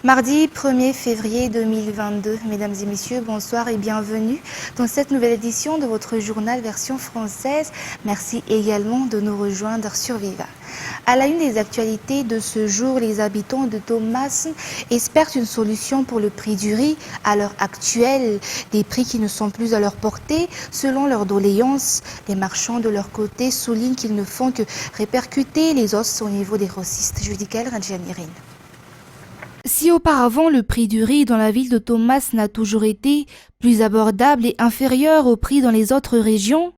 Mardi 1er février 2022, mesdames et messieurs, bonsoir et bienvenue dans cette nouvelle édition de votre journal version française. Merci également de nous rejoindre sur Viva. À la une des actualités de ce jour, les habitants de Thomasin espèrent une solution pour le prix du riz à l'heure actuelle, des prix qui ne sont plus à leur portée selon leur doléance. Les marchands de leur côté soulignent qu'ils ne font que répercuter les hausses au niveau des grossistes. Judicaël Radjanirine. Si auparavant le prix du riz dans la ville de Thomasin n'a toujours été plus abordable et inférieur au prix dans les autres régions,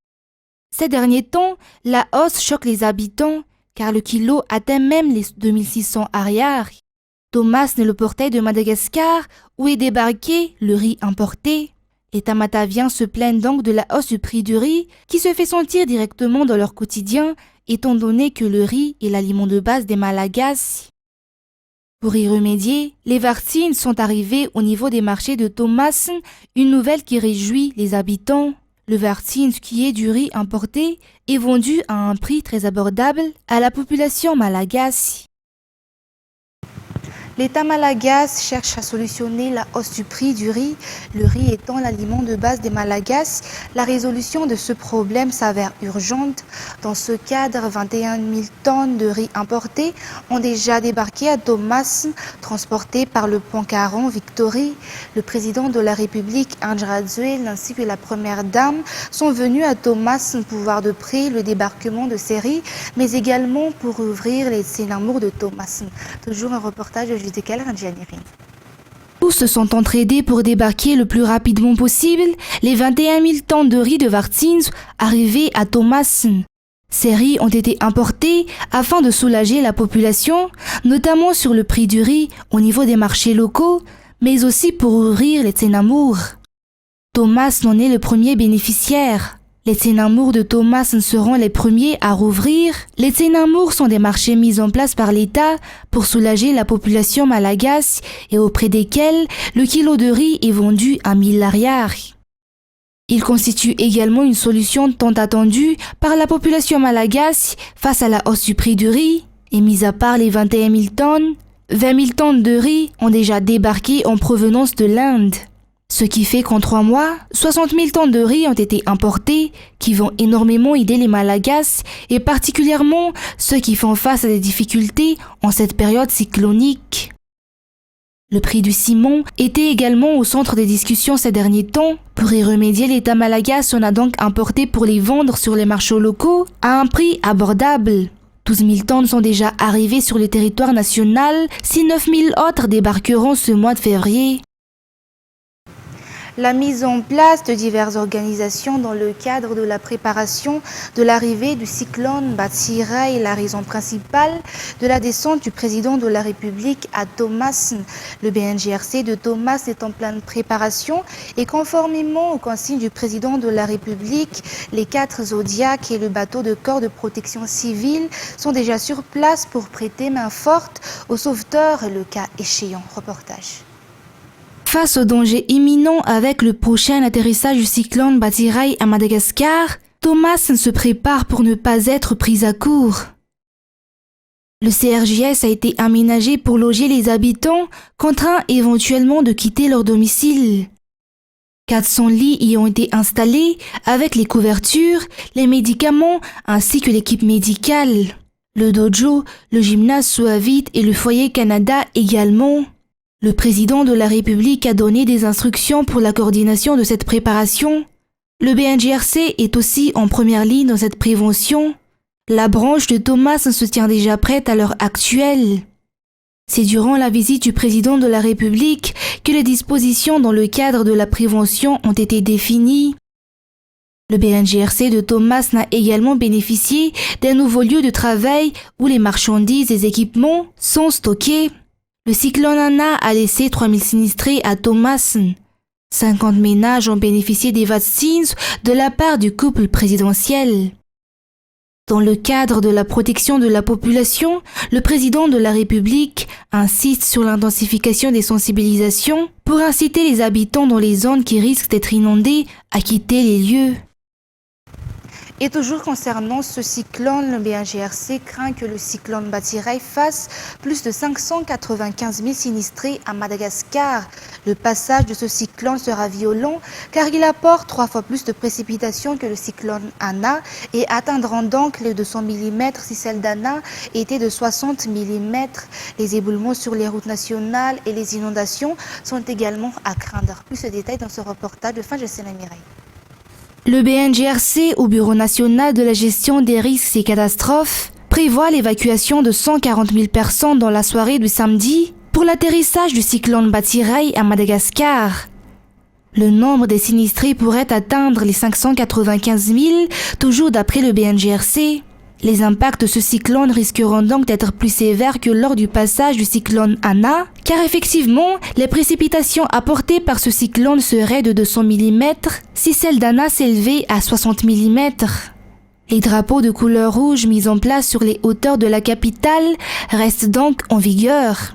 ces derniers temps, la hausse choque les habitants car le kilo atteint même les 2600 arrières. Thomasin est le portail de Madagascar où est débarqué le riz importé. Les Tamataviens se plaignent donc de la hausse du prix du riz qui se fait sentir directement dans leur quotidien étant donné que le riz est l'aliment de base des Malagasy. Pour y remédier, les vaccines sont arrivées au niveau des marchés de Thomasin, une nouvelle qui réjouit les habitants. Le vaccine, qui est du riz importé, est vendu à un prix très abordable à la population malagasy. L'État malagasy cherche à solutionner la hausse du prix du riz, le riz étant l'aliment de base des Malagasy. La résolution de ce problème s'avère urgente. Dans ce cadre, 21 000 tonnes de riz importés ont déjà débarqué à Thomasin, transportés par le pont Caron Victory. Le président de la République, André Rajoelina, ainsi que la première dame sont venus à Thomasin pour voir de près le débarquement de ces riz, mais également pour ouvrir les Sénamours de Thomasin. Toujours un reportage de Judicaël Radjanirine. Tous se sont entraidés pour débarquer le plus rapidement possible les 21 000 tonnes de riz de vaccines arrivés à Thomasin. Ces riz ont été importés afin de soulager la population, notamment sur le prix du riz au niveau des marchés locaux, mais aussi pour ouvrir les Sénamours. Thomasin en est le premier bénéficiaire. Les Sénamours de Thomasin seront les premiers à rouvrir. Les Sénamours sont des marchés mis en place par l'État pour soulager la population malagasy et auprès desquels le kilo de riz est vendu à 1000 arrières. Ils constituent également une solution tant attendue par la population malagasy face à la hausse du prix du riz. Et mis à part les 21 000 tonnes, 20 000 tonnes de riz ont déjà débarqué en provenance de l'Inde. Ce qui fait qu'en 3 mois, 60 000 tonnes de riz ont été importées, qui vont énormément aider les Malagasy et particulièrement ceux qui font face à des difficultés en cette période cyclonique. Le prix du ciment était également au centre des discussions ces derniers temps. Pour y remédier, l'État malagasy en a donc importé pour les vendre sur les marchés locaux à un prix abordable. 12 000 tonnes sont déjà arrivées sur le territoire national, si 9 000 autres débarqueront ce mois de février. La mise en place de diverses organisations dans le cadre de la préparation de l'arrivée du cyclone Batsirai est la raison principale de la descente du président de la République à Thomasin. Le BNGRC de Thomasin est en pleine préparation et conformément aux consignes du président de la République, les 4 Zodiacs et le bateau de corps de protection civile sont déjà sur place pour prêter main forte aux sauveteurs le cas échéant. Reportage. Face au danger imminent avec le prochain atterrissage du cyclone Batsirai à Madagascar, Thomasin se prépare pour ne pas être pris à court. Le CRJS a été aménagé pour loger les habitants contraints éventuellement de quitter leur domicile. 400 lits y ont été installés avec les couvertures, les médicaments ainsi que l'équipe médicale. Le dojo, le gymnase Suavite et le foyer Canada également. Le président de la République a donné des instructions pour la coordination de cette préparation. Le BNGRC est aussi en première ligne dans cette prévention. La branche de Thomasin se tient déjà prête à l'heure actuelle. C'est durant la visite du président de la République que les dispositions dans le cadre de la prévention ont été définies. Le BNGRC de Thomasin a également bénéficié d'un nouveau lieu de travail où les marchandises et équipements sont stockés. Le cyclone Ana a laissé 3000 sinistrés à Thomasin. 50 ménages ont bénéficié des vaccins de la part du couple présidentiel. Dans le cadre de la protection de la population, le président de la République insiste sur l'intensification des sensibilisations pour inciter les habitants dans les zones qui risquent d'être inondées à quitter les lieux. Et toujours concernant ce cyclone, le BNGRC craint que le cyclone Batireï fasse plus de 595 000 sinistrés à Madagascar. Le passage de ce cyclone sera violent car il apporte 3 fois plus de précipitations que le cyclone Ana et atteindront donc les 200 mm si celle d'Ana était de 60 mm. Les éboulements sur les routes nationales et les inondations sont également à craindre. Plus de détails dans ce reportage de Fanjessena Mireille. Le BNGRC, au Bureau national de la gestion des risques et catastrophes, prévoit l'évacuation de 140 000 personnes dans la soirée du samedi pour l'atterrissage du cyclone Batireï à Madagascar. Le nombre des sinistrés pourrait atteindre les 595 000, toujours d'après le BNGRC. Les impacts de ce cyclone risqueront donc d'être plus sévères que lors du passage du cyclone Ana, car effectivement, les précipitations apportées par ce cyclone seraient de 200 mm si celles d'Ana s'élevaient à 60 mm. Les drapeaux de couleur rouge mis en place sur les hauteurs de la capitale restent donc en vigueur.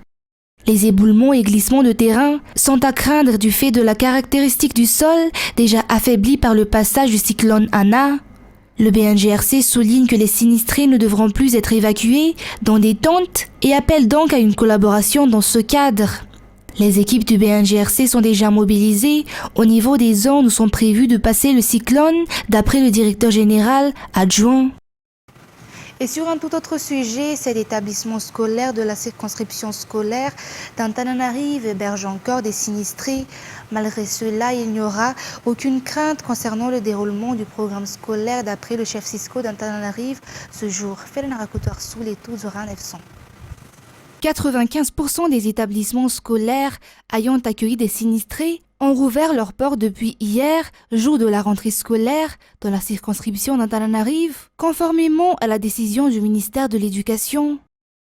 Les éboulements et glissements de terrain sont à craindre du fait de la caractéristique du sol déjà affaibli par le passage du cyclone Ana. Le BNGRC souligne que les sinistrés ne devront plus être évacués dans des tentes et appelle donc à une collaboration dans ce cadre. Les équipes du BNGRC sont déjà mobilisées au niveau des zones où sont prévus de passer le cyclone, d'après le directeur général adjoint. Et sur un tout autre sujet, cet établissement scolaire de la circonscription scolaire d'Antananarive héberge encore des sinistrés. Malgré cela, il n'y aura aucune crainte concernant le déroulement du programme scolaire d'après le chef Cisco d'Antananarive ce jour. 95% des établissements scolaires ayant accueilli des sinistrés ont rouvert leurs portes depuis hier, jour de la rentrée scolaire, dans la circonscription d'Antananarive, conformément à la décision du ministère de l'Éducation.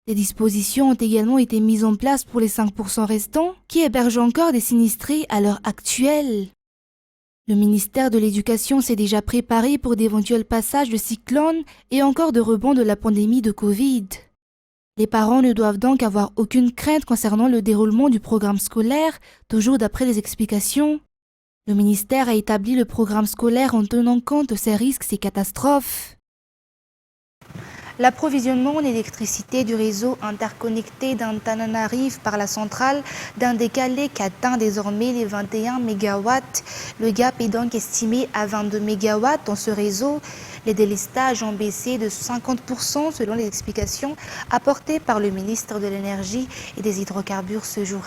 Des dispositions ont également été mises en place pour les 5% restants, qui hébergent encore des sinistrés à l'heure actuelle. Le ministère de l'Éducation s'est déjà préparé pour d'éventuels passages de cyclones et encore de rebonds de la pandémie de Covid. Les parents ne doivent donc avoir aucune crainte concernant le déroulement du programme scolaire, toujours d'après les explications. Le ministère a établi le programme scolaire en tenant compte de ces risques et catastrophes. L'approvisionnement en électricité du réseau interconnecté d'Antananarive par la centrale d'Indékalé atteint désormais les 21 MW. Le gap est donc estimé à 22 MW dans ce réseau. Les délestages ont baissé de 50% selon les explications apportées par le ministre de l'Énergie et des Hydrocarbures ce jour.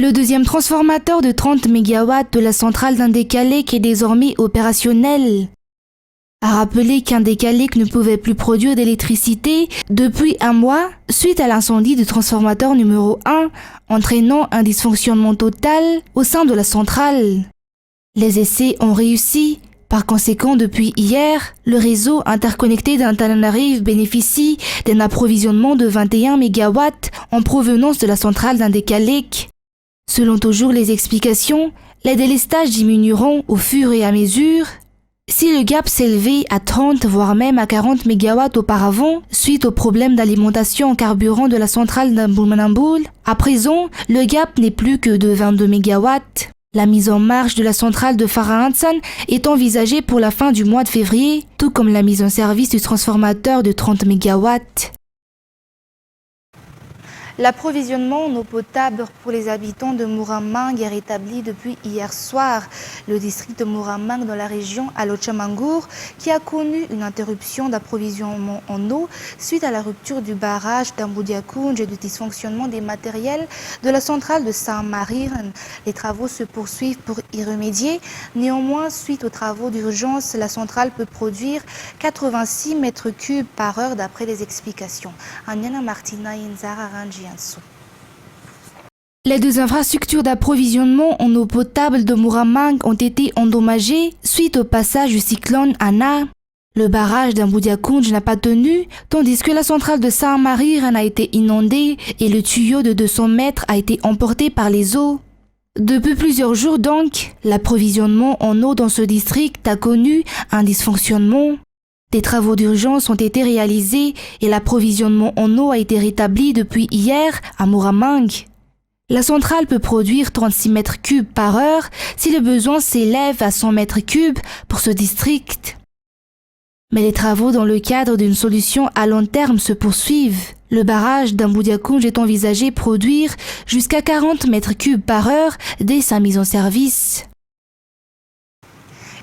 Le deuxième transformateur de 30 MW de la centrale d'Indékalé est désormais opérationnel. A rappelé qu'Indékalé ne pouvait plus produire d'électricité depuis un mois suite à l'incendie du transformateur numéro 1, entraînant un dysfonctionnement total au sein de la centrale. Les essais ont réussi. Par conséquent, depuis hier, le réseau interconnecté d'Antananarive bénéficie d'un approvisionnement de 21 MW en provenance de la centrale d'Indékalé. Selon toujours les explications, les délestages diminueront au fur et à mesure. Si le gap s'élevait à 30 voire même à 40 MW auparavant, suite au problème d'alimentation en carburant de la centrale d'Amboulmanamboul, à présent, le gap n'est plus que de 22 MW. La mise en marche de la centrale de Farahansan est envisagée pour la fin du mois de février, tout comme la mise en service du transformateur de 30 MW. L'approvisionnement en eau potable pour les habitants de Muramang est rétabli depuis hier soir. Le district de Muramang dans la région Alochamangour, qui a connu une interruption d'approvisionnement en eau suite à la rupture du barrage d'Amboudiakounj et du dysfonctionnement des matériels de la centrale de Saint-Mariren. Les travaux se poursuivent pour y remédier. Néanmoins, suite aux travaux d'urgence, la centrale peut produire 86 mètres cubes par heure d'après les explications. Anyana Martina Inzara Ranjiansu. Les deux infrastructures d'approvisionnement en eau potable de Muramang ont été endommagées suite au passage du cyclone Ana. Le barrage d'Amboudiakounj n'a pas tenu, tandis que la centrale de Saint-Mariren a été inondée et le tuyau de 200 mètres a été emporté par les eaux. Depuis plusieurs jours donc, l'approvisionnement en eau dans ce district a connu un dysfonctionnement. Des travaux d'urgence ont été réalisés et l'approvisionnement en eau a été rétabli depuis hier à Muramang. La centrale peut produire 36 mètres cubes par heure si le besoin s'élève à 100 mètres cubes pour ce district. Mais les travaux dans le cadre d'une solution à long terme se poursuivent. Le barrage d'Amboudiakounj est envisagé produire jusqu'à 40 mètres cubes par heure dès sa mise en service.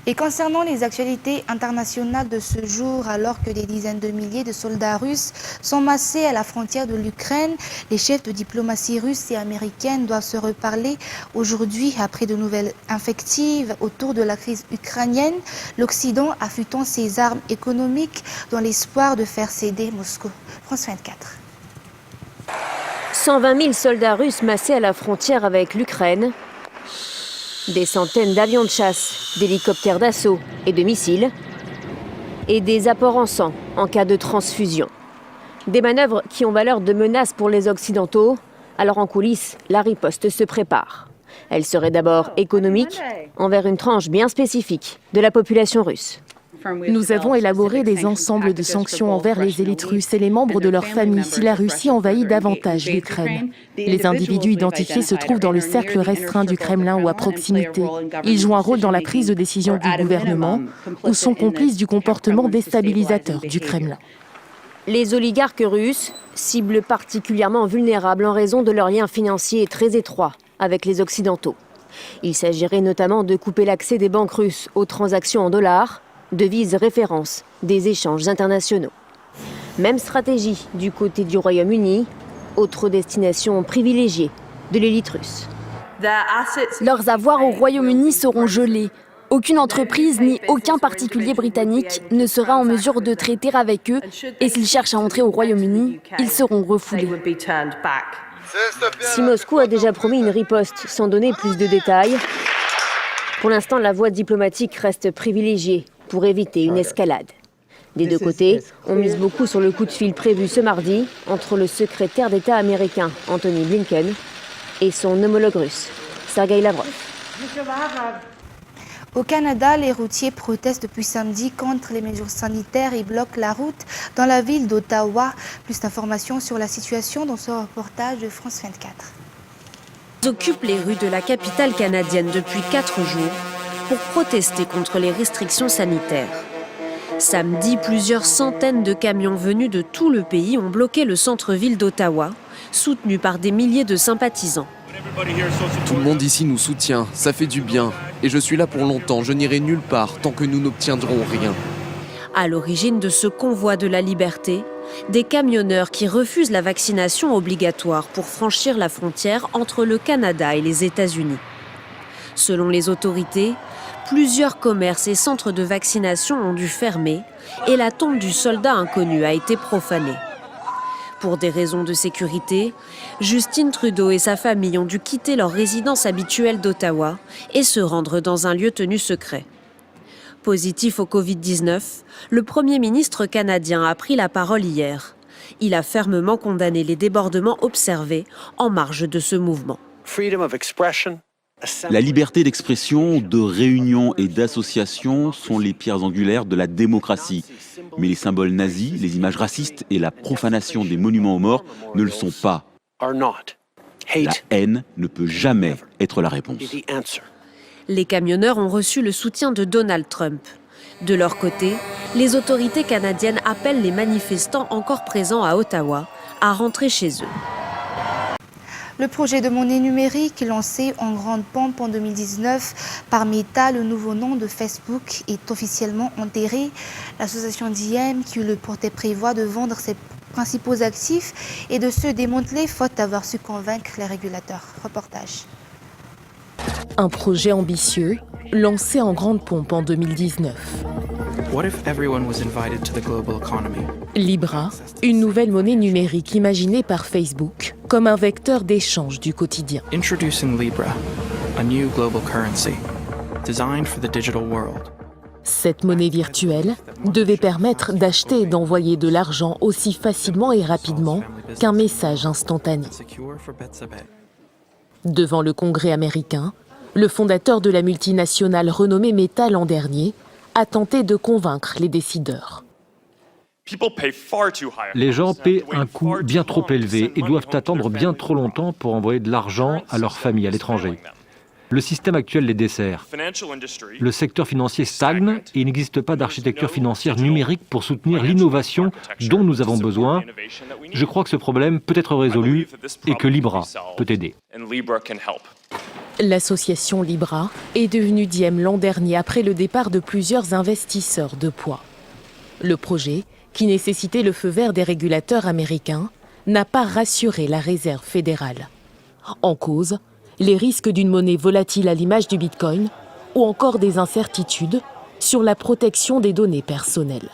Et concernant les actualités internationales de ce jour, alors que des dizaines de milliers de soldats russes sont massés à la frontière de l'Ukraine, les chefs de diplomatie russes et américaine doivent se reparler aujourd'hui après de nouvelles invectives autour de la crise ukrainienne, l'Occident affûtant ses armes économiques dans l'espoir de faire céder Moscou. France 24. 120 000 soldats russes massés à la frontière avec l'Ukraine. Des centaines d'avions de chasse, d'hélicoptères d'assaut et de missiles. Et des apports en sang en cas de transfusion. Des manœuvres qui ont valeur de menace pour les Occidentaux. Alors en coulisses, la riposte se prépare. Elle serait d'abord économique, envers une tranche bien spécifique de la population russe. Nous avons élaboré des ensembles de sanctions envers les élites russes et les membres de leur famille si la Russie envahit davantage l'Ukraine. Les individus identifiés se trouvent dans le cercle restreint du Kremlin ou à proximité. Ils jouent un rôle dans la prise de décision du gouvernement ou sont complices du comportement déstabilisateur du Kremlin. Les oligarques russes, cibles particulièrement vulnérables en raison de leurs liens financiers très étroits avec les Occidentaux. Il s'agirait notamment de couper l'accès des banques russes aux transactions en dollars, devises référence des échanges internationaux. Même stratégie du côté du Royaume-Uni, autre destination privilégiée de l'élite russe. Leurs avoirs au Royaume-Uni seront gelés. Aucune entreprise ni aucun particulier britannique ne sera en mesure de traiter avec eux et s'ils cherchent à entrer au Royaume-Uni, ils seront refoulés. Si Moscou a déjà promis une riposte sans donner plus de détails, pour l'instant la voie diplomatique reste privilégiée pour éviter une escalade. Des deux côtés, on mise beaucoup sur le coup de fil prévu ce mardi entre le secrétaire d'État américain Antony Blinken et son homologue russe, Sergueï Lavrov. Au Canada, les routiers protestent depuis samedi contre les mesures sanitaires et bloquent la route dans la ville d'Ottawa. Plus d'informations sur la situation dans ce reportage de France 24. Ils occupent les rues de la capitale canadienne depuis 4 jours pour protester contre les restrictions sanitaires. Samedi, plusieurs centaines de camions venus de tout le pays ont bloqué le centre-ville d'Ottawa, soutenus par des milliers de sympathisants. Tout le monde ici nous soutient, ça fait du bien. Et je suis là pour longtemps, je n'irai nulle part tant que nous n'obtiendrons rien. À l'origine de ce convoi de la liberté, des camionneurs qui refusent la vaccination obligatoire pour franchir la frontière entre le Canada et les États-Unis. Selon les autorités, plusieurs commerces et centres de vaccination ont dû fermer et la tombe du soldat inconnu a été profanée. Pour des raisons de sécurité, Justin Trudeau et sa famille ont dû quitter leur résidence habituelle d'Ottawa et se rendre dans un lieu tenu secret. Positif au Covid-19, le Premier ministre canadien a pris la parole hier. Il a fermement condamné les débordements observés en marge de ce mouvement. La liberté d'expression, de réunion et d'association sont les pierres angulaires de la démocratie. Mais les symboles nazis, les images racistes et la profanation des monuments aux morts ne le sont pas. La haine ne peut jamais être la réponse. Les camionneurs ont reçu le soutien de Donald Trump. De leur côté, les autorités canadiennes appellent les manifestants encore présents à Ottawa à rentrer chez eux. Le projet de monnaie numérique lancé en grande pompe en 2019 par Meta, le nouveau nom de Facebook, est officiellement enterré. L'association Diem, qui le portait, prévoit de vendre ses principaux actifs et de se démanteler faute d'avoir su convaincre les régulateurs. Reportage. Un projet ambitieux, lancé en grande pompe en 2019. Libra, une nouvelle monnaie numérique imaginée par Facebook comme un vecteur d'échange du quotidien. Introducing Libra, a new global currency designed for the digital world. Cette monnaie virtuelle devait permettre d'acheter et d'envoyer de l'argent aussi facilement et rapidement qu'un message instantané. Devant le Congrès américain, le fondateur de la multinationale renommée Meta l'an dernier a tenté de convaincre les décideurs. Les gens paient un coût bien trop élevé et doivent attendre bien trop longtemps pour envoyer de l'argent à leur famille à l'étranger. Le système actuel les dessert. Le secteur financier stagne et il n'existe pas d'architecture financière numérique pour soutenir l'innovation dont nous avons besoin. Je crois que ce problème peut être résolu et que Libra peut aider. L'association Libra est devenue Diem l'an dernier après le départ de plusieurs investisseurs de poids. Le projet, qui nécessitait le feu vert des régulateurs américains, n'a pas rassuré la Réserve fédérale. En cause, les risques d'une monnaie volatile à l'image du Bitcoin ou encore des incertitudes sur la protection des données personnelles.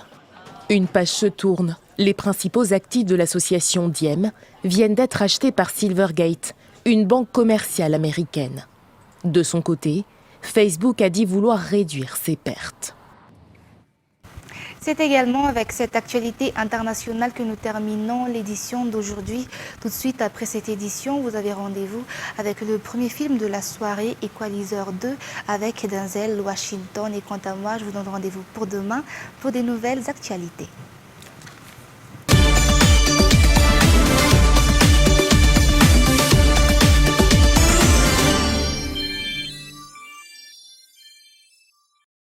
Une page se tourne. Les principaux actifs de l'association Diem viennent d'être achetés par Silvergate, une banque commerciale américaine. De son côté, Facebook a dit vouloir réduire ses pertes. C'est également avec cette actualité internationale que nous terminons l'édition d'aujourd'hui. Tout de suite après cette édition, vous avez rendez-vous avec le premier film de la soirée, Equalizer 2, avec Denzel Washington. Et quant à moi, je vous donne rendez-vous pour demain pour des nouvelles actualités.